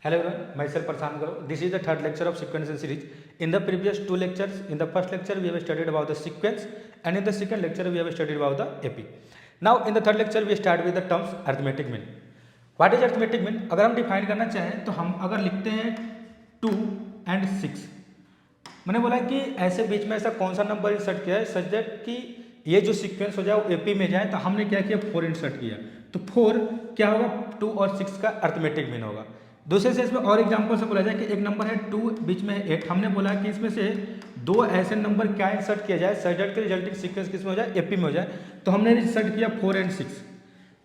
Hello everyone, myself Prashant Gaurav. This is the third lecture of sequential series. In the previous two lectures, in the first lecture we have studied about the sequence, and in the second lecture we have studied about the AP. Now in the third lecture we start with the terms arithmetic mean. What is arithmetic mean? अगर हम define करना चाहें तो हम अगर लिखते हैं 2 and 6, मैंने बोला कि ऐसे बीच में ऐसा कौन सा नंबर इंसर्ट किया है सच दैट कि ये जो सीक्वेंस हो जाए वो एपी में जाए, तो हमने क्या किया 4 इंसर्ट किया, तो 4 क्या होगा 2 और 6 का अर्थमेटिक मीन होगा। दूसरे से इसमें और एग्जांपल से बोला जाए कि एक नंबर है 2 बीच में है 8, हमने बोला कि इसमें से दो ऐसे नंबर क्या इंसर्ट किया जाए सच दैट के रिजल्टिंग सीक्वेंस किस में हो जाए एपी में हो जाए, तो हमने इंसर्ट किया 4 and 6।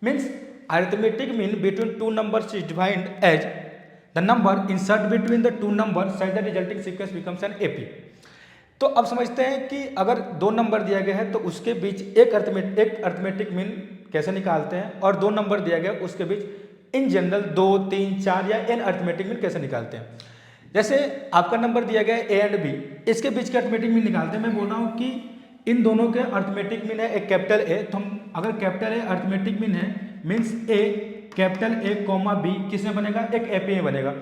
Means arithmetic mean between two numbers is defined as the number insert between the two numbers such that resulting sequence becomes an AP। तो अब समझते हैं कि अगर दो नंबर दिया गया है तो उसके बीच एक अर्थमेटिक मीन कैसे निकालते हैं, और दो नंबर दिया गया उसके बीच इन जनरल 2, 3, 4 या n अर्थमेटिक मीन कैसे निकालते हैं। जैसे आपका नंबर दिया गया है A एंड B, इसके बीच के अर्थमेटिक मीन निकालते हैं। मैं बोल रहा हूँ कि इन दोनों के अर्थमेटिक मीन है एक कैपिटल A, तो हम अगर कैपिटल A अर्थमेटिक मीन है means A capital A comma B किस में बनेगा, एक एपी में बनेगा।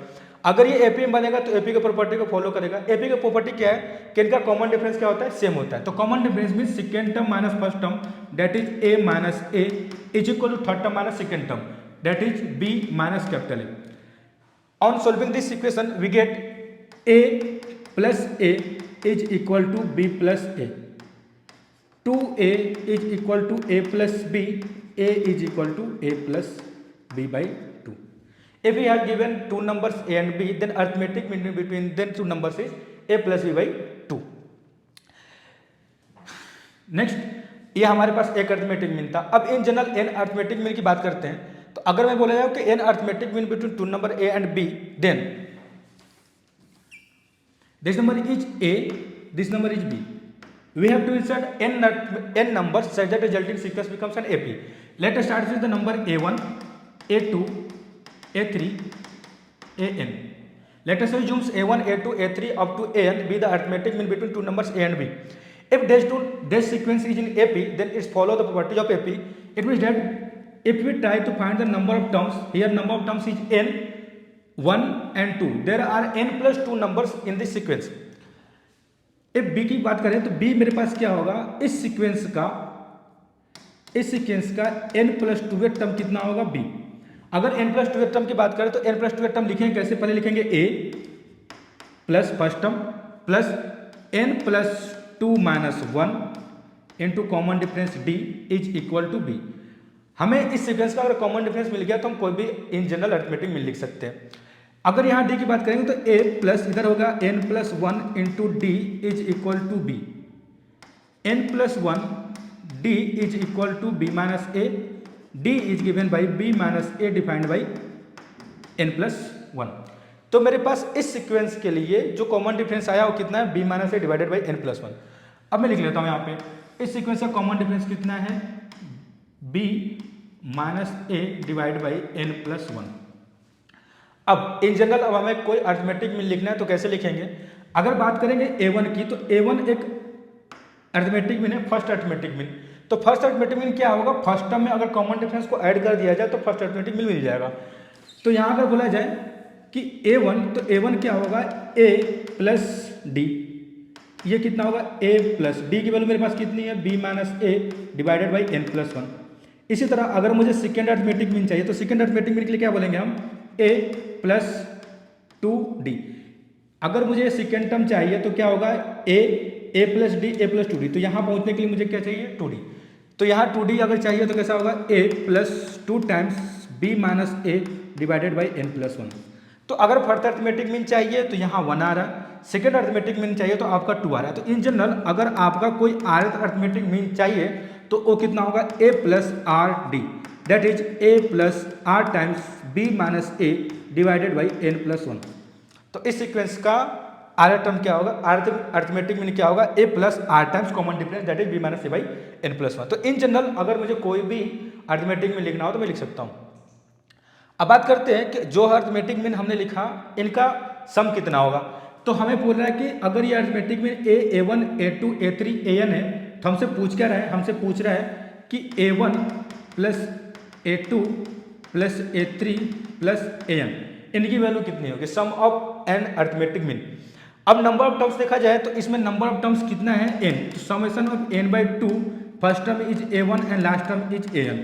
अगर ये एपी में बनेगा तो एपी के प्रॉपर्टी को फॉलो करेगा। एपी का प्रॉपर्टी क्या है कि इनका कॉमन डिफरेंस क्या होता है, सेम होता है। तो common difference mean second term minus first term that is A minus A is equal to third term minus second term that is B minus capital A। On solving this equation we get A plus A is equal to B plus A, 2A is equal to A plus B, A is equal to A plus B by 2. If we have given two numbers A and B, then arithmetic mean between them two numbers is A plus B by 2. Next, ये हमारे पास एक arithmetic mean था। अब in general n arithmetic mean की बात करते हैं, तो अगर मैं बोला जाऊँ कि n arithmetic mean between two number A and B, then this number is A, this number is B. We have to insert n numbers such that resulting sequence becomes an AP. Let us start with the number A1, A2, A3, AN. Let us assume A1, A2, A3 up to AN be the arithmetic mean between two numbers A and B. If this sequence is in AP, then it follows the property of AP. It means that if we try to find the number of terms, here number of terms is n, 1 and 2. There are n plus 2 numbers in this sequence. if B की बात करें तो B मेरे पास क्या होगा, इस sequence का n plus 2 term कितना होगा B। अगर n प्लस 2 टर्म की बात करें तो n प्लस 2 टर्म लिखेंगे कैसे, पहले लिखेंगे A plus first term plus n plus 2 minus 1 into common difference D is equal to B। हमें इस सीक्वेंस का अगर कॉमन डिफरेंस मिल गया तो हम कोई भी इन जनरल अर्थमेटिक मीन लिख सकते हैं। अगर यहाँ D की बात करेंगे तो A प्लस इधर होगा n plus 1 into D is equal to B, n plus 1 D is equal to B minus A, D is given by B minus A defined by n plus 1। तो मेरे पास इस sequence के लिए जो common difference आया वो कितना है, B minus A divided by n plus 1। अब मैं लिख लेता हूँ यहाँ पे इस सीक्वेंस का कॉमन डिफरेंस कितना है, B minus A divide by n plus 1। अब इन जनरल अब हमें कोई अर्थमेटिक मीन लिखना है तो कैसे लिखेंगे। अगर बात करेंगे A1 की तो A1 एक अर्थमेटिक मीन है, फर्स्ट अर्थमेटिक मीन। तो फर्स्ट अर्थमेटिक मीन क्या होगा, फर्स्ट टर्म में अगर कॉमन डिफरेंस को ऐड कर दिया जाए तो फर्स्ट अर्थमेटिक मीन मिल जाएगा। तो यहाँ अगर बोला जाए कि A1 तो A1 क्या होगा, A प्लस D, ये कितना होगा A प्लस D की वैल्यू मेरे पास कितनी है B minus A divided by n plus 1। इसी तरह अगर मुझे सेकेंड अर्थमेटिक मीन चाहिए तो सेकेंड अर्थमेटिक मीन के लिए क्या बोलेंगे हम, A प्लस 2D। अगर मुझे सेकेंड टर्म चाहिए तो क्या होगा A plus D, A plus 2D। तो यहाँ पहुँचने के लिए मुझे क्या चाहिए 2D। तो यहाँ 2D अगर चाहिए तो कैसा होगा A plus 2 times B minus A divided by n plus 1। तो अगर फर्स्ट अर्थमेटिक मीन चाहिए तो यहाँ 1 आ रहा है, सेकेंड अर्थमेटिक मीन चाहिए तो आपका 2 आ रहा है। तो इन जनरल अगर आपका कोई rth अर्थमेटिक मीन चाहिए तो वो कितना होगा A plus r d that is A plus r times B minus A divided by n plus 1। तो इस सीक्वेंस का आर टर्म क्या होगा, अर्थमेटिक मीन क्या होगा, A plus r times common difference that is B minus A by n plus 1। तो in general अगर मुझे कोई भी अर्थमेटिक मीन लिखना हो तो मैं लिख सकता हूँ। अब बात करते हैं कि जो अर्थमेटिक मीन हमने लिखा इनका सम कितना होगा। तो हमें बोल रहा है कि अगर ये arithmetic mean A1, A2, A3, AN है तो हमसे पूछ क्या रहा है, हमसे पूछ रहा है कि A1 plus A2 plus A3 plus AN इनकी वैल्यू कितनी होगी, सम ऑफ एन अर्थमेटिक मीन। अब नंबर ऑफ टर्म्स देखा जाए तो इसमें नंबर ऑफ टर्म्स कितना है, n, तो summation of n by 2, first term is a1 and last term is an,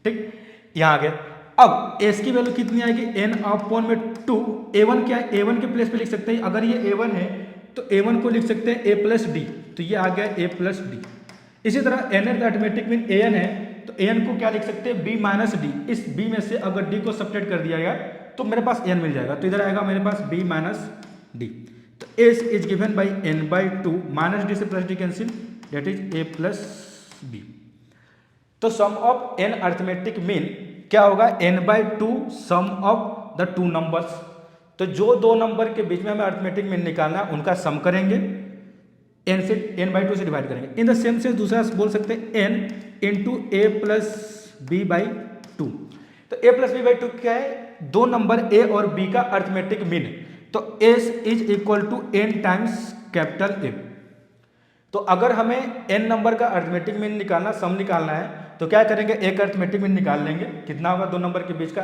ठीक, यहाँ आ गया। अब s की वैल्यू कितनी आएगी, n अपॉन में 2, a1 क्या है, a1 के प्लेस पे लिख सकते हैं, अगर ये a1 है तो a1 को लिख सकते हैं a प्लस डी, तो ये आ गया a प्लस डी। इसी तरह nth अर्थमेटिक मीन an है तो an को क्या लिख सकते हैं, b माइनस डी, इस b में से अगर d को सब्ट्रैक्ट कर दिया गया तो मेरे पास n मिल जाएगा, तो इधर आएगा मेरे पास b माइनस डी। तो s is given by n by 2 minus d से plus d cancel, that is a plus b। तो sum of n arithmetic mean क्या होगा, n by 2 sum of the two numbers. तो जो दो number के बीच में हमें अर्थमेटिक मीन निकालना है उनका सम करेंगे, n बाई 2 से डिवाइड करेंगे। इन द सेम से दूसरा बोल सकते हैं n into a plus b by 2। तो a प्लस बी बाई 2 क्या है, दो नंबर a और b का अर्थमेटिक मीन, तो s is equal to n times capital A। तो अगर हमें n नंबर का अर्थमेटिक मीन निकालना, सम निकालना है, तो क्या करेंगे, एक अर्थमेटिक मीन निकाल लेंगे, कितना होगा दो नंबर के बीच का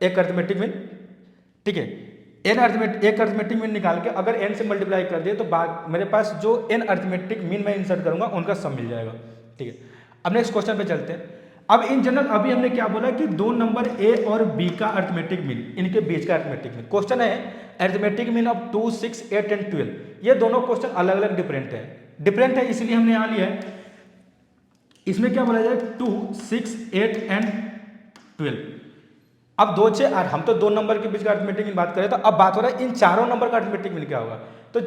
एक अर्थमेटिक मीन, ठीक है। एक अर्थमेटिक मीन निकाल के अगर n से मल्टीप्लाई कर दिए तो मेरे पास जो n अर्थमेटिक मीन मैं इंसर्ट करूंगा उनका सम मिल जाएगा, ठीक है। अब नेक्स्ट क्वेश्चन पे चलते हैं। अब इन जनरल अभी हमने क्या बोला कि दो नंबर a और b का अर्थमेटिक मीन, इनके बीच का अर्थमेटिक मीन। क्वेश्चन है अर्थमेटिक मीन ऑफ 2, 6, 8 एंड 12। ये दोनों क्वेश्चन अलग अलग डिफरेंट है इसलिए हमने यहाँ लिया है। इसमें क्या बोला जाए, 2, 6, 8 एंड 12। अब 2, 6, 8, हम तो दो नंबर के बीच का अर्थमेटिक मीन बात करें, तो अब बात हो रहा है इन चारों नंबर का अर्थमेटिक मीन क्या होगा। तो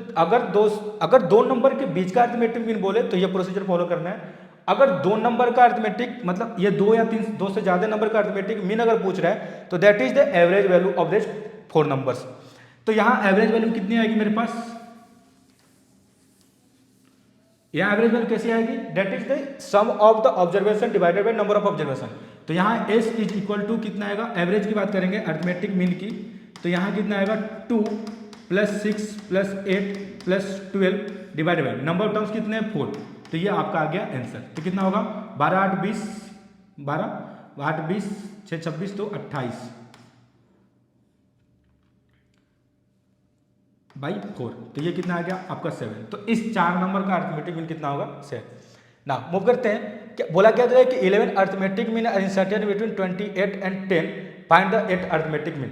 अगर दो नंबर के बीच का अर्थमेटिक मीन बोले तो ये प्रोसीजर फॉलो करना है। अगर दो नंबर का अर्थमेटिक मतलब ये 2 या 3, 2 से ज्यादा नंबर का अर्थमेटिक मीन अगर पूछ रहा है तो that is the average value of this 4 numbers. तो यहाँ एवरेज वैल्यू कितनी आएगी मेरे पास, यहाँ एवरेज वैल्यू कैसी आएगी, that is the sum of the observation divided by number of observation. तो यहाँ s इज इक्वल टू कितना आएगा, एवरेज की बात करेंगे अर्थमेटिक मीन की, तो यहाँ कितना आएगा 2 plus 6 plus 8 plus 12 divided by number of terms कितने हैं 4। तो ये आपका आ गया आंसर। तो कितना होगा 12, 8, 20, 12, 8, 20, 6, 26 तो 28 बाई 4। तो ये कितना आ गया आपका 7। तो इस 4 नंबर का अर्थमेटिक मीन कितना होगा 7। ना मूव करते हैं, क्या बोला क्या जाए कि 11 arithmetic mean are inserted between 28 and 10, find the 8 arithmetic mean.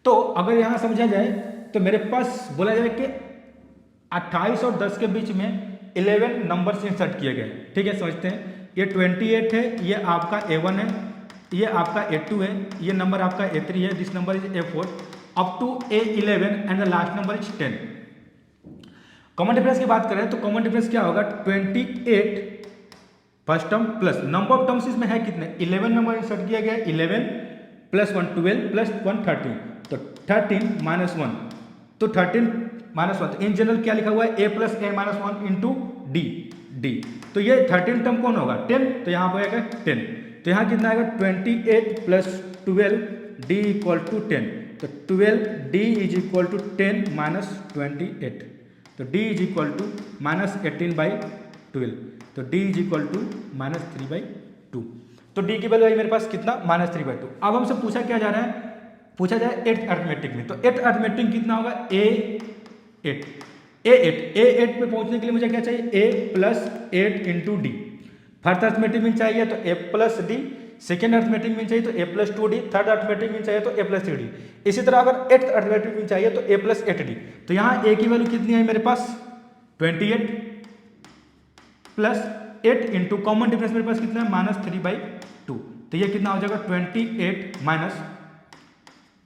तो अगर यहाँ समझा जाए तो मेरे पास बोला जाए कि 28 और 10 के बीच में 11 नंबर्स इंसर्ट किए गए, ठीक है। समझते हैं, ये 28 है, ये आपका A1 है, ये आपका A2 है, ये नंबर आपका A3 है, this number is A4 up to A11 and the last number is 10। Common difference की बात करें तो कॉमन डिफरेंस क्या होगा, 28 first term plus number of terms इसमें है कितने, 11 नंबर इंसर्ट किया गया, 11 प्लस 1 12 प्लस 1 13, तो 13 माइनस 1, तो 13 माइनस 1। तो इन जनरल क्या लिखा हुआ है, a plus a minus 1 into d. तो ये 13 टर्म कौन होगा 10, तो यहाँ पर आएगा 10। तो यहाँ कितना आएगा 28 प्लस 12 डी इक्वल टू 10, तो 12 d is equal to 10 minus 28, तो d is equal to minus 18 by 12, तो d is equal to minus 3 by 2। तो डी की वैल्यू आई मेरे पास कितना माइनस 3 बाई 2। अब हमसे पूछा क्या जा रहा है, पूछा जाए 8 अर्थमेटिक में, तो 8 अर्थमेटिक कितना होगा A8 पे पहुंचने के लिए मुझे क्या चाहिए, a plus 8 into D. First arithmetic mean चाहिए तो a plus D, second arithmetic mean चाहिए तो a plus 2d, third arithmetic mean चाहिए तो a प्लस 3d। इसी तरह अगर 8th अर्थमेटिक मीन चाहिए तो a प्लस 8d। तो यहाँ a की वैल्यू कितनी है मेरे पास 28 प्लस 8 इंटू कॉमन डिफरेंस मेरे पास कितना है माइनस 3 बाई 2। तो ये कितना हो जाएगा 28 माइनस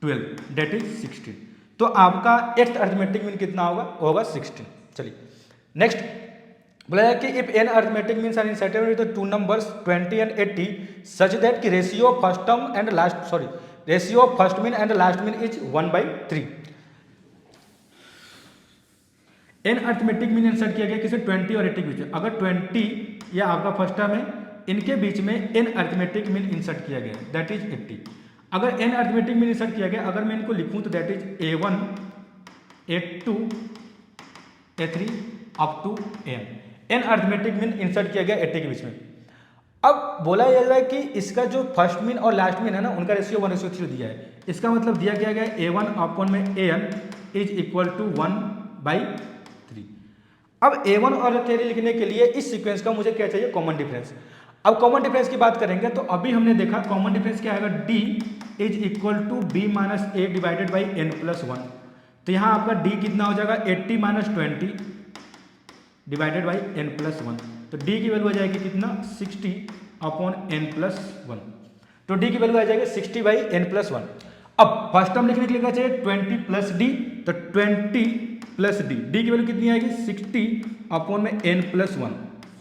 12 डेट इज 16। तो आपका 8th अर्थमेटिक मीन कितना होगा 16। चलिए नेक्स्ट बोला है कि if an arithmetic means are inserted with the two numbers 20 and 80 such that कि ratio of first term and last ratio of first mean and last mean is 1/3। An arithmetic mean insert किया गया किसी 20 और 80 के बीच में। अगर 20 या आपका फर्स्ट टर्म है, इनके बीच में एन अर्थमेटिक मीन इंसर्ट किया गया दैट इज 80। अगर एन अर्थमेटिक मीन इंसर्ट किया गया, अगर मैं इनको लिखूं तो that is A1 A2 A3 up to n. N arithmetic mean insert किया गया 80 के बीच में। अब बोला जा रहा है कि इसका जो फर्स्ट मीन और लास्ट मीन है ना, उनका रेशियो 1:3 दिया है। इसका मतलब दिया गया है a1 अपॉन में an इज इक्वल टू 1/3। अब a1 और a3 लिखने के लिए इस सीक्वेंस का मुझे क्या चाहिए, कॉमन डिफरेंस। अब कॉमन डिफरेंस की बात करेंगे तो अभी हमने देखा कॉमन डिफरेंस क्या आएगा, d is equal to b minus a divided by n plus 1। तो यहाँ आपका d कितना हो जाएगा 80 minus 20 divided by n plus 1। तो d की वैल्यू आ जाएगी कितना 60 अपॉन n प्लस 1। तो d की वैल्यू आ जाएगी 60 बाई n प्लस 1। अब फर्स्ट टर्म लिखने के लिए क्या चाहिए 20 प्लस d, तो 20 प्लस d की वैल्यू कितनी आएगी 60 अपॉन में n plus 1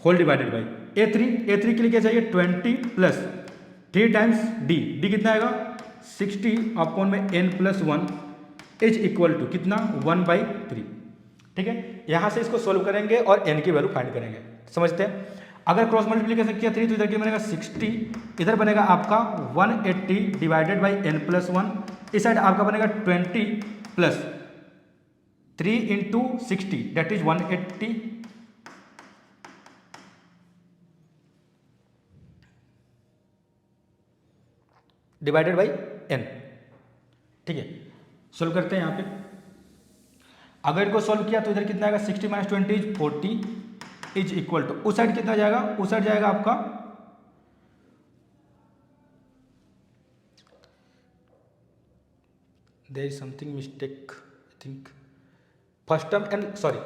whole divided by a3 के लिए क्या चाहिए 20 प्लस 3 टाइम्स d कितना आएगा 60 अपॉन में n plus 1 is equal to कितना 1/3। ठीक है, यहां से इसको सोल्व करेंगे और n की वैल्यू फाइंड करेंगे। समझते हैं, अगर क्रॉस मल्टीप्लिकेशन किया 3 तो इधर क्या बनेगा 60, इधर बनेगा आपका 180 डिवाइडेड बाई n प्लस 1, इस साइड आपका बनेगा 20 plus 3 into 60 that is 180 divided by n। ठीक है, सोल्व करते हैं यहाँ पे। अगर इनको सोल्व किया तो इधर कितना आएगा 60 minus 20 is 40 is equal to, उस साइड कितना जाएगा, उस साइड जाएगा आपका there is something mistake I think first term and sorry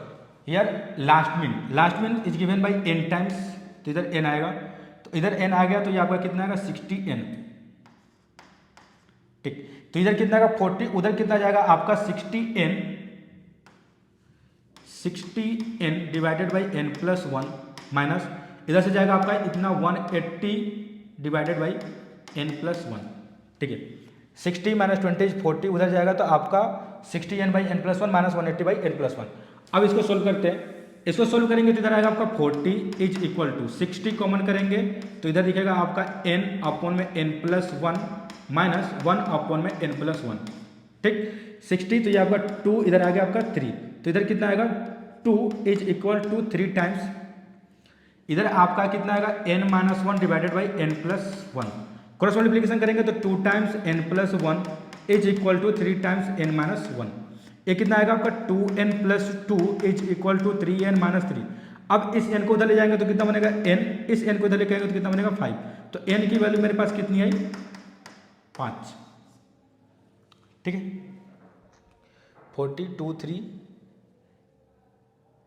here last mean is given by n times, तो इधर n आएगा, तो इधर n आ गया तो ये आपका कितना आएगा 60n। ठीक, तो इधर कितना आएगा 40, उधर कितना जाएगा आपका 60n divided by n plus 1 minus इधर से जाएगा आपका इतना 180 डिवाइडेड बाई n प्लस 1। ठीक है, 60 माइनस 20 40, उधर जाएगा तो आपका 60n by n plus 1 minus 180 by n plus 1। अब इसको सोल्व करते हैं, इसको सोल्व करेंगे तो इधर आएगा आपका 40 इज इक्वल टू 60 कॉमन करेंगे तो इधर दिखेगा आपका n अपॉन में n प्लस 1 माइनस 1 अपॉन में n प्लस 1। ठीक, 60 तो ये आपका 2 इधर आ गया आपका 3, तो इधर कितना आएगा 2 इज इक्वल टू 3 टाइम्स, इधर आपका कितना आएगा n minus 1 divided by n plus 1। Cross multiplication करेंगे तो 2 times n plus 1 is equal to 3 times n minus 1। ये कितना आएगा आपका 2n plus 2 is equal to 3n minus 3। अब इस n को उधर ले जाएंगे तो कितना बनेगा n, इस n को उधर लेके आएंगे तो कितना बनेगा 5। तो n की वैल्यू मेरे पास कितनी आई 5। ठीक है, 40 2 3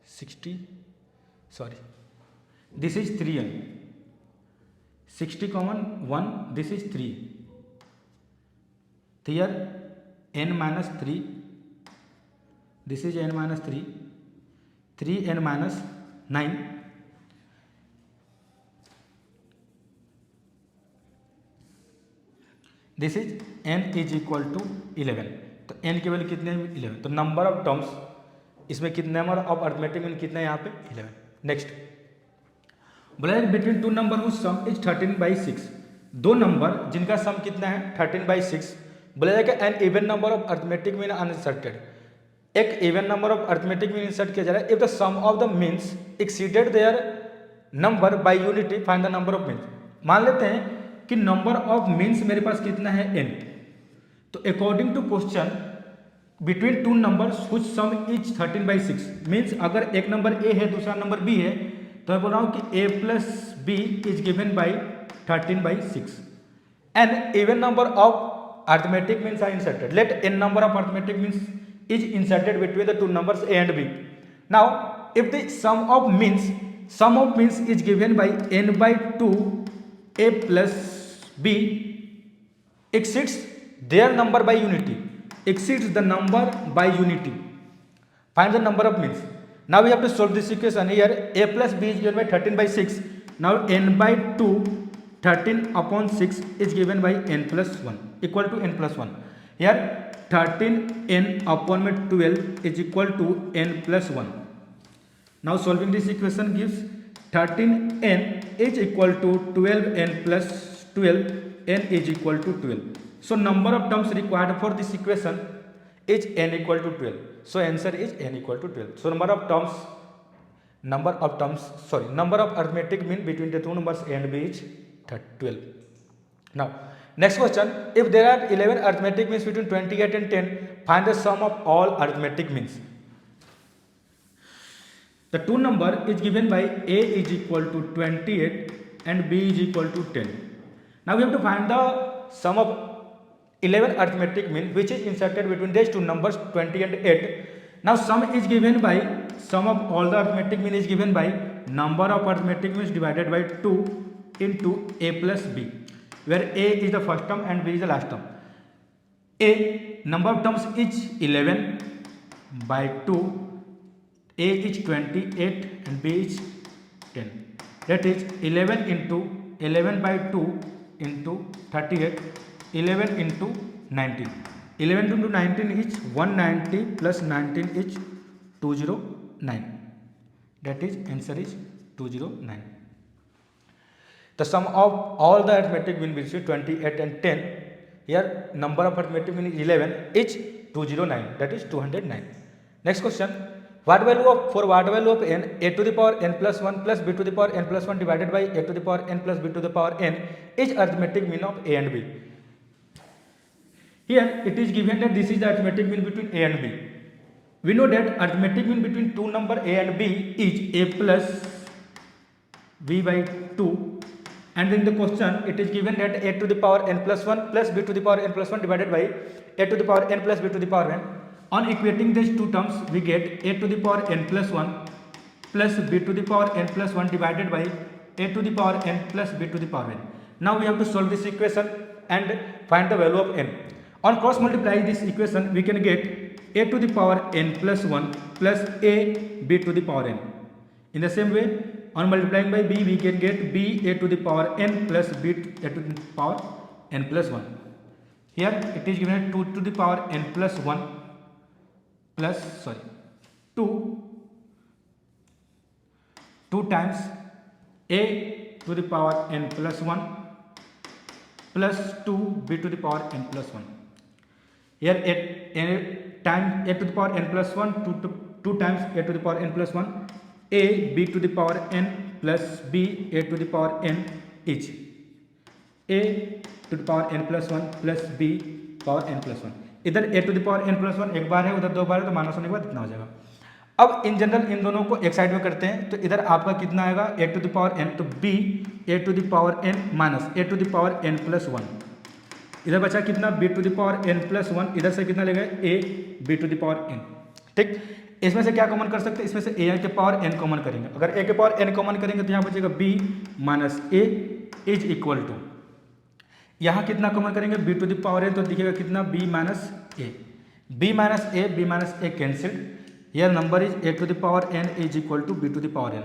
60 sorry this is 3n, 60 common 1 this is 3, here n minus 3 this is n minus 3, 3n minus 9 this is n is equal to 11। तो n की वैल्यू कितने 11, तो नंबर ऑफ टर्म्स इसमें कितने नंबर ऑफ अर्थमेटिक मीन कितना है यहाँ पे 11। नेक्स्ट बोला है between two number whose sum is 13/6, दो नंबर जिनका सम कितना है 13/6। बोला जाएगा an even number of arithmetic mean inserted, एक even number of arithmetic mean insert किया जा रहा है। If the sum of the means exceeded their number by unity find the number of means. मान लेते हैं कि नंबर ऑफ मीन्स मेरे पास कितना है n, तो according to question between two numbers whose sum is 13/6 means अगर एक नंबर a है दूसरा नंबर b है तो मैं बोल रहा हूँ कि a plus b is given by 13/6 and even number of arithmetic means are inserted. Let n number of arithmetic means is inserted between the two numbers a and b. Now if the sum of means is given by n/2 a plus b exceeds their number by unity, exceeds the number by unity, find the number of means. Now we have to solve this equation. Here a plus b is given by 13/6. Now n/2 13/6 is given by n plus 1 equal to n plus 1. Here 13n upon 12 is equal to n plus 1. Now solving this equation gives 13n is equal to 12n plus 12, n is equal to 12. So number of terms required for this equation is n equal to 12. So answer is n equal to 12. So number of arithmetic mean between the two numbers a and b is 12. Now next question, if there are 11 arithmetic means between 28 and 10, find the sum of all arithmetic means. The two number is given by A is equal to 28 and B is equal to 10. Now we have to find the sum of 11 arithmetic mean which is inserted between these two numbers 20 and 8. Now sum is given by sum of all the arithmetic mean is given by number of arithmetic means divided by 2 into A plus B, where A is the first term and B is the last term. A number of terms is 11 by 2. A is 28 and B is 10. That is 11 into 11 by 2 into 38. 11 into 19. 11 into 19 is 190 plus 19 is 209. That is answer is 209. The sum of all the arithmetic mean between 28 and 10. Here number of arithmetic mean is 11 is 209. That is 209. Next question. What value of for what value of n, a to the power n plus 1 plus b to the power n plus 1 divided by a to the power n plus b to the power n is arithmetic mean of a and b. Here it is given that this is the arithmetic mean between a and b. We know that arithmetic mean between two number a and b is a plus b by 2, and in the question it is given that a to the power n plus 1 plus b to the power n plus 1 divided by a to the power n plus b to the power n. On equating these two terms, we get a to the power n plus 1 plus b to the power n plus 1 divided by a to the power n plus b to the power n. Now we have to solve this equation and find the value of n. On cross multiply this equation, we can get a to the power n plus 1 plus a b to the power n. In the same way, on multiplying by b, we can get b a to the power n plus b a to the power n plus 1. Here it is given 2 to the power n plus 1 plus 2 times a to the power n plus 1 plus 2 b to the power n plus 1. Here time a to the power n plus 1 2 times a to the power n plus 1, a b to the power n plus b a to the power n is a to the power n plus 1 plus b power n plus 1. इधर a to the power n plus 1 एक बार है, उधर दो बार है, तो minus होने के बाद इतना हो जाएगा. अब इन जनरल इन दोनों को एक साइड में करते हैं, तो इधर आपका कितना आएगा a to the power n, तो b a to the power n minus a to the power n plus 1. इधर बचा कितना b to the power n plus 1, इधर से कितना लेगा a b to the power n. ठीक, इसमें से क्या कॉमन कर सकते हैं, इसमें से a के पावर n कॉमन करेंगे. अगर a के पावर n कॉमन करेंगे तो यहाँ बचेगा b minus a is equal to, यहाँ कितना कॉमन करेंगे b to the power n, तो दिखेगा कितना b minus a. b minus a cancelled. यह number is a to the power n is equal to b to the power n.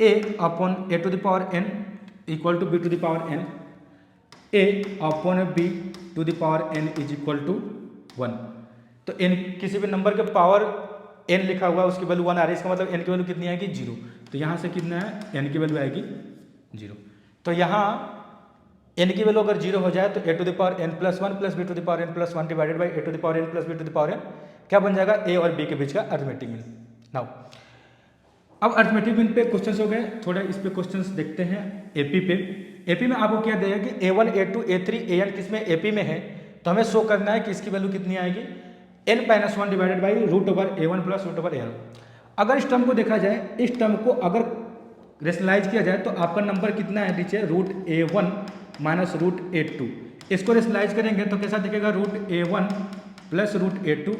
a upon a to the power n equal to b to the power n. a upon b to the power n is equal to 1. तो n किसी भी number के power n लिखा हुआ है उसकी value 1 आ रही है, इसका मतलब n की वैल्यू कितनी आएगी 0. तो यहाँ से कितना है n की वैल्यू आएगी 0. तो यहाँ n की वैल्यू अगर 0 हो जाए तो a to the power n plus 1 plus b to the power n plus 1 divided by a to the power n plus b to the power n क्या बन जाएगा, a और b के बीच का अर्थमेटिक मीन. नाउ अब arithmetic mean पे questions हो गए, थोड़ा इस पे क्वेश्चंस देखते हैं. एपी पे, एपी में आपको क्या देगा कि a1 a2 a3 an किसमें एपी में है, तो हमें शो करना है कि इसकी वैल्यू कितनी आएगी, n minus 1 divided by root over a1 plus root over a1. अगर इस टर्म को देखा जाए, इस टर्म को अगर रेशनलाइज किया जाए तो आपका नंबर कितना है नीचे, root a1 minus root a2. इसको रेशनलाइज करेंगे तो कैसा दिखेगा, root a1 plus root a2,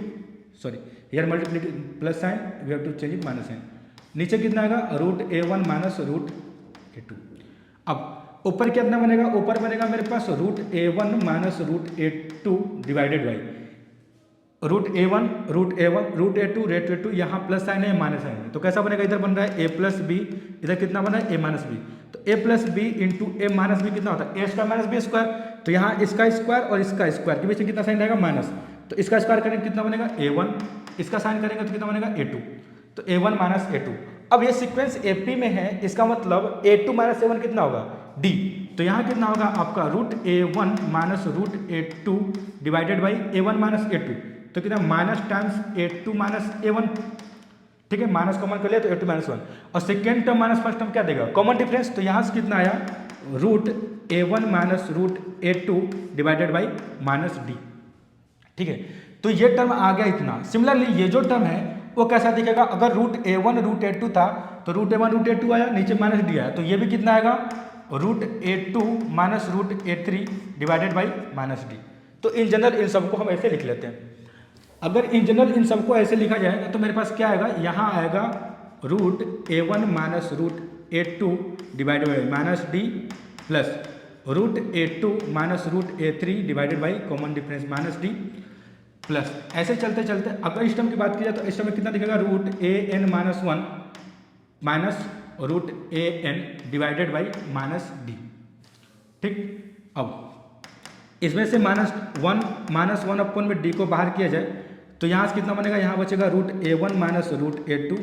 sorry here multiplication plus sign, we have to change it minus sign. नीचे कितना आएगा, root a1 minus root a2. अब ऊपर कितना बनेगा, ऊपर बनेगा मेरे पास root a1 minus root a2 divided by root a1 root a1 root a2 रेट a2. यहाँ प्लस साइन है माइनस साइन है, तो कैसा बनेगा, इधर बन रहा है a प्लस बी, इधर कितना बना है a माइनस बी. तो a plus b into a minus b कितना होता है, a square minus b square. तो यहाँ इसका स्क्वायर और इसका स्क्वायर के बीच में कितना साइन रहेगा, माइनस. तो इसका स्क्वायर करेंगे कितना बनेगा a1, इसका साइन करेंगे तो कितना बनेगा a2. तो a1 माइनस a2. अब ये सीक्वेंस AP में है, इसका मतलब a2 माइनस a1 कितना होगा, d. तो यहाँ कितना होगा आपका root a1 minus root a2 divided by a1 minus a2. तो कितना minus times a2 minus a1. ठीक है, माइनस कॉमन कर लिया तो a2 माइनस 1. और second term minus first term क्या देगा, कॉमन डिफरेंस. तो यहाँ से कितना आया root A1 minus root A2 divided by minus d. ठीक है, तो ये टर्म आ गया इतना। सिमिलरली ये जो टर्म है वो कैसा दिखेगा, अगर रूट A1 रूट A2 था तो रूट A1 रूट A2 आया, नीचे माइनस डी आया, तो ये भी कितना आएगा, root A2 minus root A3 divided by minus d. तो इन जनरल इन सबको हम ऐसे लिख लेते हैं। अगर इन जनरल इन सबको ऐसे लिखा जाए तो मेरे पास क्या आएगा, यहाँ आएगा root A1 minus root A2 divided by minus d plus root A2 minus root A3 divided by common difference minus d plus ऐसे चलते चलते अगर इस टर्म की बात की जाए तो इस टर्म में कितना दिखेगा, root AN minus 1 minus root AN divided by minus d. ठीक, अब इसमें से माइनस वन अपन में डी को बाहर किया जाए तो यहाँ से कितना बनेगा, यहाँ बचेगा root A1 minus root A2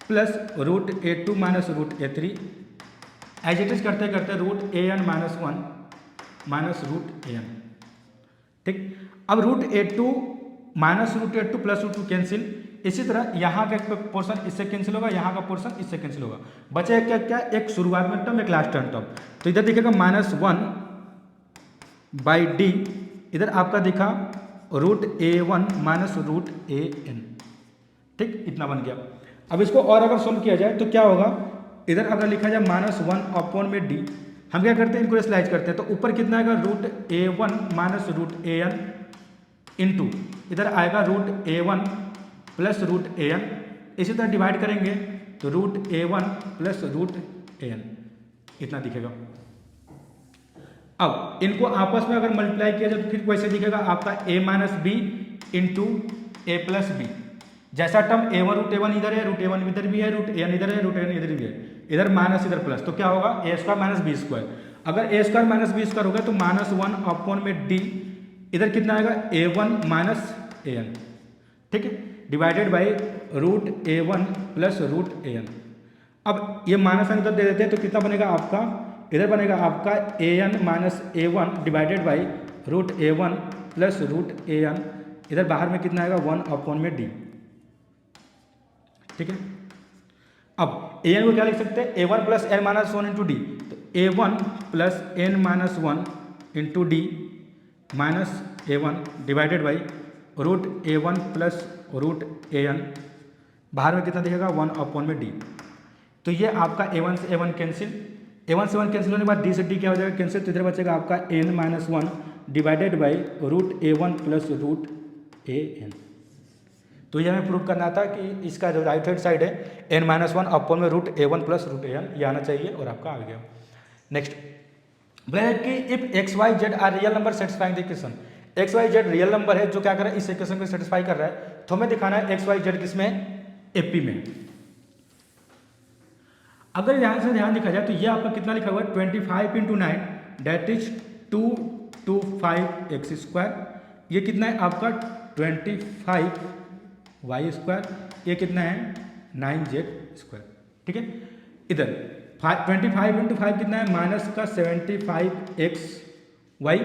plus root A2 minus root A3 as it is करते करते root AN minus 1 minus root AN। ठीक, अब root A2 minus root A2 plus root 2 cancel, इसी तरह यहाँ का पोर्शन इससे कैंसिल होगा, यहाँ का पोर्शन इससे कैंसिल होगा, बचे क्या क्या, एक शुरुआत में टर्म एक लास्ट टर्म। तो इधर दिखेगा माइनस 1 बाई डी, इधर आपका दिखा root A1 minus root AN। ठीक, इतना बन गया। अब इसको और अगर सोल्व किया जाए तो क्या होगा, इधर अगर लिखा जाए माइनस 1 अपॉन में डी, हम क्या करते हैं, इनको स्लाइज करते हैं, तो ऊपर कितना आएगा, root A1 minus root AN into इधर आएगा root A1 plus root AN, इसी तरह डिवाइड करेंगे तो root A1 plus root AN इतना दिखेगा। अब इनको आपस में अगर मल्टीप्लाई किया जाए तो फिर कैसे दिखेगा आपका, A minus b into A plus b. जैसा टर्म A1 रूट A1 इधर है, रूट A1 इधर भी है, रूट AN इधर है, रूट AN इधर भी है, इधर माइनस इधर प्लस, तो क्या होगा, A square minus b square. अगर A square minus b square होगा तो माइनस 1 अपॉन में डी, इधर कितना आएगा, A1 माइनस AN। ठीक है, divided by root A1 plus root AN। अब ये माइनस इधर दे देते हैं तो कितना बनेगा आपका, इधर बनेगा आपका AN minus A1 divided by root A1 plus root AN, इधर बाहर में कितना आएगा, 1 अपॉन में डी। ठीक है, अब AN को क्या लिख सकते हैं, A1 plus N minus 1 into d, तो A1 plus N minus 1 into d minus A1 divided by root A1 plus root AN, बाहर में कितना दिखेगा, 1 अपॉन में डी। तो ये आपका A1 से A1 कैंसिल, A1 से 1 कैंसिल होने के बाद डी से डी क्या हो जाएगा, कैंसिल, तो इधर बचेगा आपका N minus 1 divided by root A1 plus root AN। तो ये हमें प्रूव करना था कि इसका जो राइट हैंड साइड है N माइनस 1 अपॉन में root A1 plus root AN, ये आना चाहिए और आपका आ गया। नेक्स्ट बोला कि if XYZ are real number satisfying the equation, XYZ real number है जो क्या कर रहा है, इस इक्वेशन को सेटिस्फाई कर रहा है, तो हमें दिखाना है XYZ किसमें, AP में। अगर यहाँ से ध्यान देखा जाए तो ये आपका कितना लिखा हुआ है, 25 into 9 date is 225x square, ये कितना है आपका 25y स्क्वायर, ये कितना है 9z स्क्वायर। ठीक है, इधर 25 इंटू 5 कितना है, माइनस का 75xy,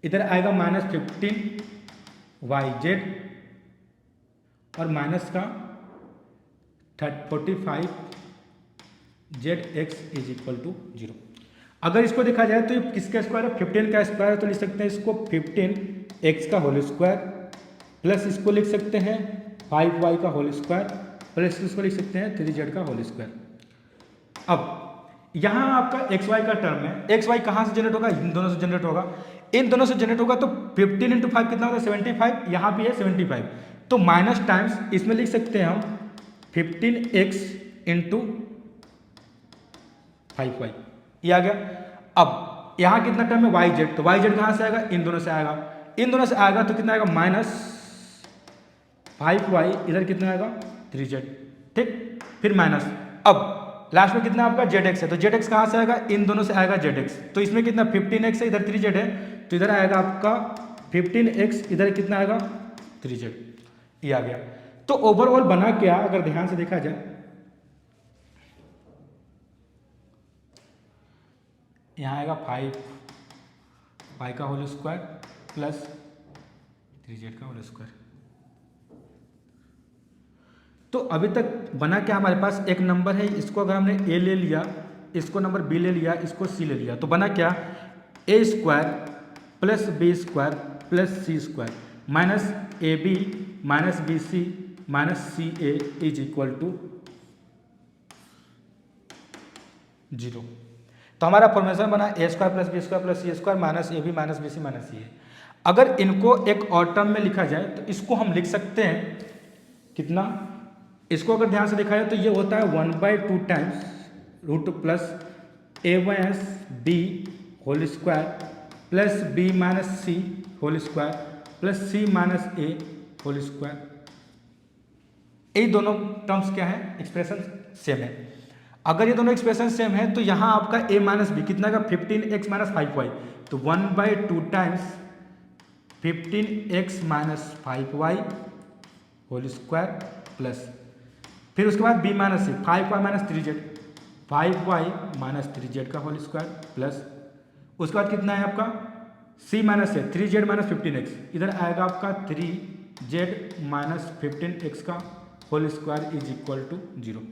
इधर आएगा माइनस 15yz और माइनस का 45zx इज इक्वल टू 0। अगर इसको देखा जाए तो किसका स्क्वायर है, 15 का स्क्वायर है, तो लिख सकते हैं इसको 15x का होल स्क्वायर प्लस इसको लिख सकते हैं 5y का होल स्क्वायर प्लस इसको लिख सकते हैं 3z का होल स्क्वायर। अब यहाँ आपका xy का टर्म है, xy कहाँ से जनरेट होगा, इन दोनों से जनरेट होगा, इन दोनों से जनरेट होगा, तो 15 इंटू 5 कितना होगा, 75, यहाँ भी है 75, तो माइनस टाइम्स इसमें लिख सकते हैं हम 15x इंटू 5y, ये आ गया। अब यहाँ कितना टर्म है yz, तो yz कहाँ से आएगा, इन दोनों से आएगा, इन दोनों से आएगा तो कितना आएगा माइनस 5y, इधर कितना आएगा 3z। ठीक, फिर माइनस, अब लास्ट में कितना आपका zx है, तो zx कहाँ से आएगा, इन दोनों से आएगा zx, तो इसमें कितना 15x है, इधर 3z है, तो इधर आएगा आपका 15x, इधर कितना आएगा 3z, ये आ गया। तो ओवरऑल बना क्या, अगर ध्यान से देखा जाए, यहाँ आएगा 5y का होल स्क्वायर प्लस 3z का होल स्क्वायर। तो अभी तक बना क्या हमारे पास, एक नंबर है, इसको अगर हमने a ले लिया इसको नंबर बी ले लिया, इसको सी ले लिया, तो बना क्या, a square plus b square plus c square minus a b minus b c minus c a is equal to 0। तो हमारा फॉर्मेशन बना a square plus b square plus c square minus a b minus b c minus c a. अगर इनको एक और term में लिखा जाए तो इसको हम लिख सकते हैं कितना, इसको अगर ध्यान से देखा जाए तो ये होता है 1/2 times root plus a minus b whole square plus b minus c whole square plus c minus a whole square. ये दोनों टर्म्स क्या है, एक्सप्रेशन सेम है। अगर ये दोनों एक्सप्रेशन सेम है तो यहाँ आपका a माइनस बी कितना का 15x माइनस 5y, तो 1/2 times 15x minus 5y whole square plus फिर उसके बाद b minus c 5y minus 3z 5y minus 3z का होल स्क्वायर प्लस उसके बाद कितना है आपका c माइनस है 3z माइनस 15x, इधर आएगा आपका 3z माइनस 15x का whole square is equal to 0।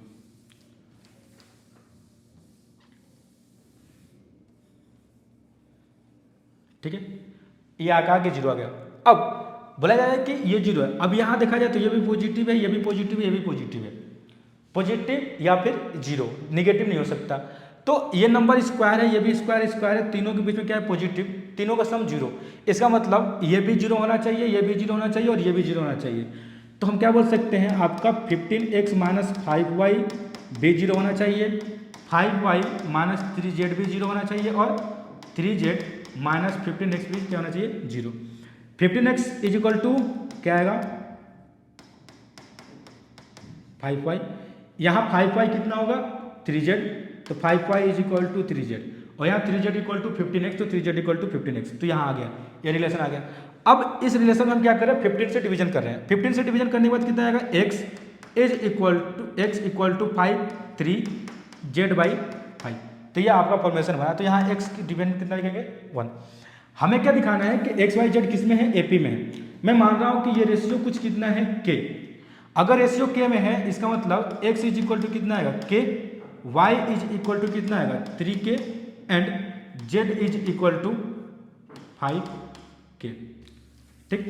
ठीक है, ये आगे 0 आ गया। अब बोला जाए कि ये 0 है, अब यहाँ देखा जाए तो ये भी पॉजिटिव है, ये भी पॉजिटिव है, ये भी पॉजिटिव है, पॉजिटिव या फिर 0, निगेटिव नहीं हो सकता। तो ये नंबर स्क्वायर है, ये भी स्क्वायर स्क्वायर है, तीनों के बीच में क्या है पॉजिटिव, तीनों का सम 0। इसका मतलब ये भी 0 होना चाहिए, ये भी 0 होना चाहिए और ये भी 0 होना चाहिए। तो हम क्या बोल सकते हैं, आपका 15x माइनस 5y भी 0 होना चाहिए, 5y माइनस 3z भी 0 होना चाहिए और 3z माइनस 15x भी क्या होना चाहिए 0। 15x इज इक्वल टू क्या आएगा 5y, यहाँ 5y कितना होगा 3z, तो 5y is equal to 3z और यहाँ 3z इक्वल टू 15x, तो 3z इक्वल टू 15x, तो यहाँ आ गया, ये रिलेशन आ गया। अब इस रिलेशन में हम क्या कर रहे हैं 15 से डिवीजन कर रहे हैं, 15 से डिवीजन करने के बाद कितना आएगा x is equal to 5 3z/5, तो ये आपका फॉर्मेशन बना। तो यहाँ x की डिवीजन कितना लिखेंगे 1। हमें क्या दिखाना है कि x y z किस में है AP में है। मैं मान रहा हूँ कि ये रेशियो कुछ कितना है k, अगर रेशियो k में है इसका मतलब x इज इक्वल टू कितना आएगा k, y is equal to कितना आएगा 3k and z is equal to 5k। ठीक,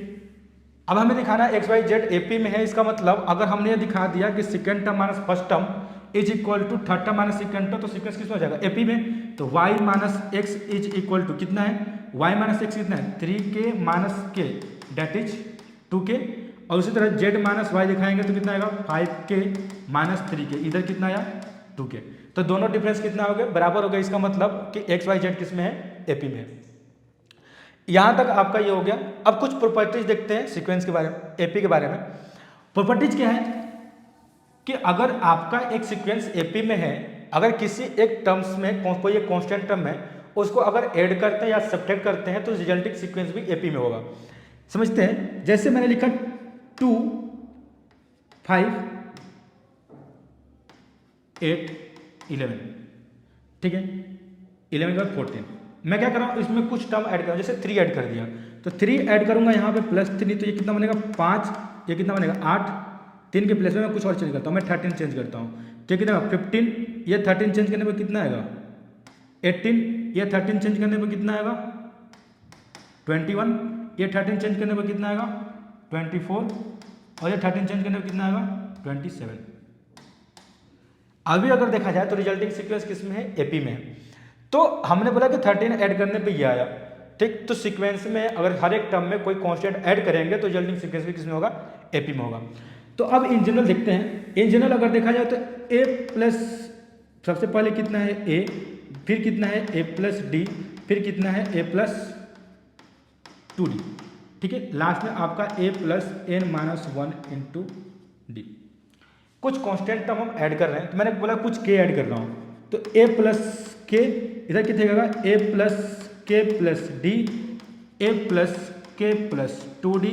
अब हमें दिखाना है एक्स वाई जेड एपी में है, इसका मतलब अगर हमने ये दिखा दिया कि second term minus first term is equal to third term minus second term, तो सीक्वेंस किस में हो जाएगा एपी में। तो y minus x is equal to कितना है, y माइनस एक्स कितना है 3k minus k date is 2k, और उसी तरह z माइनस वाई दिखाएंगे तो कितना आएगा 5k माइनस 3k, इधर कितना आया 2k, तो दोनों डिफरेंस कितना हो गया बराबर हो गया। इसका मतलब कि एक्स वाई जेड किस में है एपी में है। यहां तक आपका ये हो गया। अब कुछ प्रॉपर्टीज देखते हैं सीक्वेंस के बारे में, एपी के बारे में। प्रॉपर्टीज क्या है कि अगर आपका एक सीक्वेंस एपी में है, अगर किसी एक टर्म्स में कोई एक कांस्टेंट टर्म है उसको अगर ऐड करते हैं या सब्ट्रैक्ट करते हैं तो रिजल्टिंग सीक्वेंस भी एपी में होगा। समझते हैं, जैसे मैंने लिखा 2 5 8 11, ठीक है 11 का 14, मैं क्या कर रहा हूँ इसमें कुछ टर्म ऐड कर रहा हूँ, जैसे 3 ऐड कर दिया तो 3 ऐड करूंगा यहाँ पे प्लस 3, तो ये कितना बनेगा 5, ये कितना बनेगा 8, 3 के प्लेस में मैं कुछ और चेंज करता हूँ, मैं 13 चेंज करता हूँ, तो कितना 15, ये 13 चेंज करने में कितना आएगा 18, ये 13 चेंज करने में कितना आएगा 21, ये 13 चेंज करने में कितना आएगा 24 और ये 13 चेंज करने में कितना आएगा 27। अभी अगर देखा जाए तो रिजल्टिंग सीक्वेंस किस में है एपी में है। तो हमने बोला कि 13 ऐड करने पे ये आया, ठीक, तो सीक्वेंस में अगर हर एक टर्म में कोई कांस्टेंट ऐड करेंगे तो रिजल्टिंग सीक्वेंस भी किस में होगा एपी में होगा। तो अब इन जनरल देखते हैं, इन जनरल अगर देखा जाए तो ए प्लस सबसे पहले कितना है ए, फिर कितना है ए प्लस डी, फिर कितना है ए प्लस 2d, ठीक है, लास्ट में आपका a plus n minus 1 into d. कुछ कांस्टेंट टर्म हम ऐड कर रहे हैं, तो मैंने बोला कुछ के ऐड कर रहा हूँ, तो ए प्लस के इधर कितने होगा a plus k plus d, a plus k plus 2d,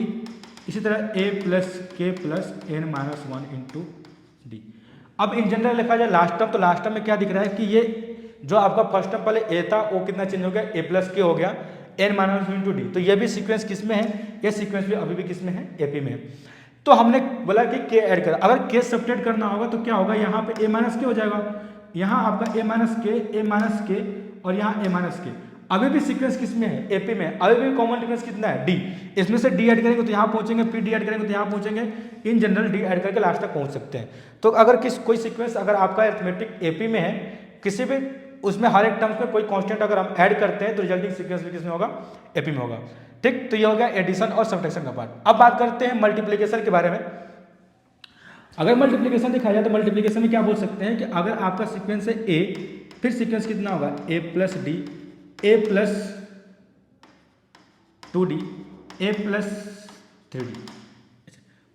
इसी तरह a plus k plus n minus 1 into d. अब इन जनरल लिखा जाए लास्ट टर्म, तो लास्ट टर्म में क्या दिख रहा है कि ये जो आपका फर्स्ट टर्म पहले ए था वो कितना चेंज हो गया ए प्लस के हो गया एन माइनस 1 इंटू डी। तो ये भी सीक्वेंस किस में है, ये सीक्वेंस भी अभी भी किस में है एपी में है। तो हमने बोला कि के ऐड कर, अगर के सब्ट्रैक्ट करना होगा तो क्या होगा यहाँ पे ए माइनस के हो जाएगा, यहाँ आपका ए माइनस के और यहाँ ए माइनस के। अभी भी सीक्वेंस किस में है, एपी में है। अभी भी कॉमन डिफरेंस कितना है, डी। इसमें से डी ऐड करेंगे तो यहाँ पहुंचेंगे, फिर डी ऐड करेंगे तो यहाँ पहुंचेंगे। इन जनरल डी ऐड करके लास्ट तक पहुंच सकते हैं। तो अगर कोई सीक्वेंस अगर आपका अरिथमेटिक एपी में है, किसी भी उसमें हर एक टर्म्स में कोई कांस्टेंट अगर हम ऐड करते हैं तो रिजल्टिंग सीक्वेंस भी किसमें होगा, एपी में होगा। ठीक, तो ये हो गया एडिशन और सब्ट्रैक्शन का पार्ट। अब बात करते हैं मल्टीप्लीकेशन के बारे में। अगर मल्टीप्लीकेशन दिखाया जाए तो मल्टीप्लीकेशन में क्या बोल सकते हैं कि अगर आपका सीक्वेंस है ए, फिर सीक्वेंस कितना होगा, a plus d, a plus 2d, A plus 3d।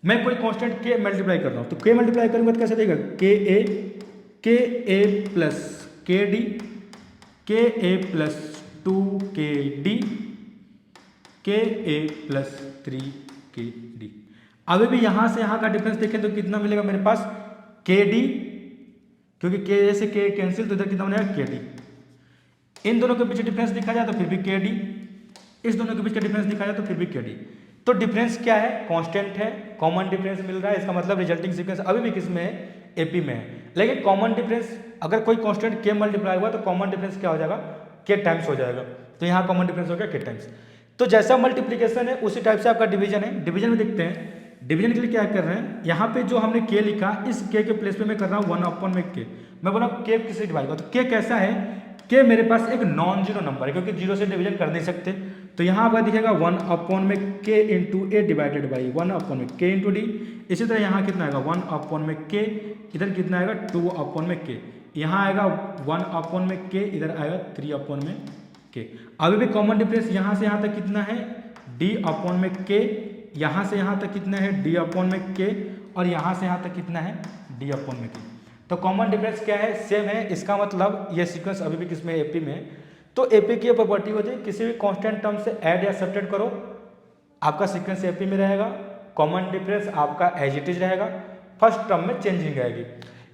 मैं कोई कांस्टेंट के मल्टीप्लाई कर रहा हूं तो के मल्टीप्लाई करूंगा तो कैसे देगा, के ए प्लस के डी, के ए प्लस 2kd, के ए प्लस 3kd। अभी भी यहां से यहां का डिफरेंस देखें तो कितना मिलेगा मेरे पास, kd, क्योंकि के से के कैंसिल तो इधर कितना बनेगा, kd। इन दोनों के बीच डिफरेंस दिखा जाए तो फिर भी kd, इस दोनों के बीच का डिफरेंस दिखा जाए तो फिर भी kd। तो डिफरेंस क्या है, कांस्टेंट है, कॉमन डिफरेंस मिल रहा है। इसका मतलब रिजल्टिंग सीक्वेंस अभी भी किस में है, एपी में है। लेकिन कॉमन डिफरेंस अगर कोई कांस्टेंट के मल्टीप्लाई हुआ तो कॉमन डिफरेंस क्या हो जाएगा, के टाइम्स हो जाएगा। तो यहाँ कॉमन डिफरेंस हो गया के टाइम्स। तो जैसा मल्टीप्लीकेशन है उसी टाइप से आपका डिवीजन है। डिवीजन में देखते हैं, डिवीजन के लिए क्या कर रहे हैं, यहाँ पे जो हमने के लिखा, इस के प्लेस पे मैं कर रहा हूँ 1 में के। मैं बोला के किससे डिवाइड होगा, तो के कैसा है, के मेरे पास एक नॉन जीरो नंबर है, क्योंकि जीरो से डिवीजन कर नहीं सकते। तो यहाँ पर दिखेगा 1 में के इंटू ए डिवाइडेड बाई 1 में के इंटू डी। इसी तरह यहाँ कितना आएगा, 1 में के, इधर कितना आएगा 2 में के, यहाँ आएगा 1 में के, इधर आएगा 3 में के। अभी भी कॉमन डिफरेंस यहाँ से यहाँ तक कितना है, d में के, यहाँ से यहाँ तक कितना है, d में के, और यहाँ से यहाँ तक कितना है, d में के। तो कॉमन डिफरेंस क्या है, सेम है। इसका मतलब ये सीक्वेंस अभी भी किसमें, एपी में है। तो एपी की प्रॉपर्टी होती है, किसी भी कांस्टेंट टर्म से ऐड या सब्ट्रैक्ट करो, आपका सीक्वेंस एपी में रहेगा। कॉमन डिफरेंस आपका एज इट इज रहेगा, फर्स्ट टर्म में चेंजिंग आएगी।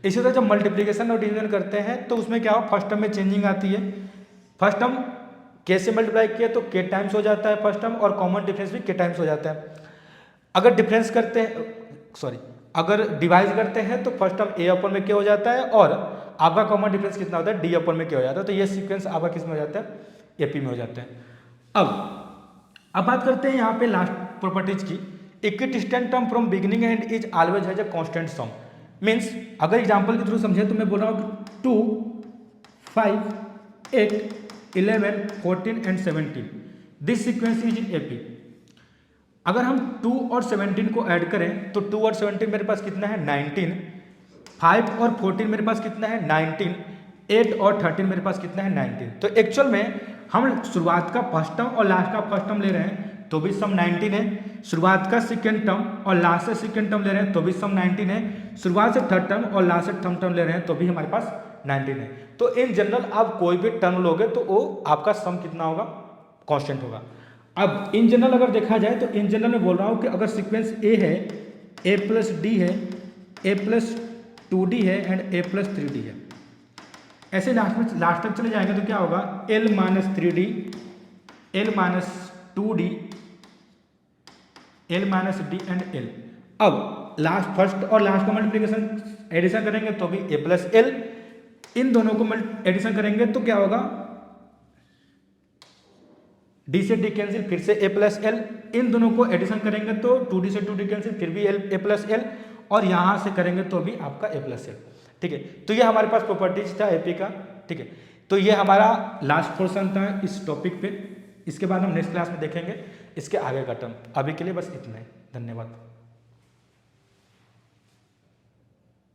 इसी तरह जब मल्टीप्लीकेशन और डिवीजन करते हैं तो उसमें क्या हो, फर्स्ट टर्म में चेंजिंग आती है। फर्स्ट टर्म के से मल्टीप्लाई किया तो के टाइम्स हो जाता है फर्स्ट टर्म, और कॉमन डिफरेंस भी के टाइम्स हो जाता है। अगर डिफरेंस करते हैं, अगर डिवाइड करते हैं तो फर्स्ट टर्म ए में के हो जाता है, और आपका कॉमन डिफरेंस कितना होता है, डी में के हो जाता है। तो ये सीक्वेंस आपका किस में हो जाता है, एपी में हो जाता है। अब बात करते हैं यहाँ पे लास्ट प्रॉपर्टीज की। Equidistant term from beginning and is always has a constant sum. Means अगर एग्जांपल के थ्रू समझे तो मैं बोल रहा हूँ 2, 5, 8, 11, 14 and 17 this sequence is in AP. अगर हम 2 और 17 को ऐड करें तो 2 और 17 मेरे पास कितना है, 19। 5 और 14 मेरे पास कितना है, 19। 8 और 13 मेरे पास कितना है, 19। तो एक्चुअल में हम शुरुआत का फर्स्ट टर्म और लास्ट का फर्स्ट टर्म ले रहे हैं तो भी सम 19 है। शुरुआत का सेकेंड टर्म और लास्ट से सेकेंड टर्म ले रहे हैं तो भी सम 19 है। शुरुआत से थर्ड टर्म और लास्ट से थर्ड टर्म ले रहे हैं तो भी हमारे पास 19 है। तो इन जनरल आप कोई भी टर्म लोगे तो वो आपका सम कितना होगा, कांस्टेंट होगा। अब इन जनरल अगर देखा जाए तो इन जनरल में बोल रहा हूँ कि अगर सीक्वेंस ए है, ए प्लस डी है, ए प्लस 2d है एंड ए प्लस 3d है, ऐसे लास्ट तक चले जाएंगे तो क्या होगा, l minus 3d, l minus 2d, l minus D and l। अब लास्ट फर्स्ट और लास्ट का मल्टीप्लिकेशन एडिशन करेंगे तो भी a प्लस l, इन दोनों को एडिशन करेंगे तो क्या होगा, d से d कैंसिल, फिर से a प्लस l, इन दोनों को एडिशन करेंगे तो 2d से 2d कैंसिल, फिर भी a प्लस l, और यहां से करेंगे तो भी आपका a प्लस l। ठीक है, तो ये हमारे पास प्रॉपर्टीज था एपी का। ठीक है, तो ये हमारा लास्ट पोर्शन था इस टॉपिक पे। इसके बाद हम नेक्स्ट क्लास में देखेंगे इसके आगे का टर्म। अभी के लिए बस इतना ही, धन्यवाद।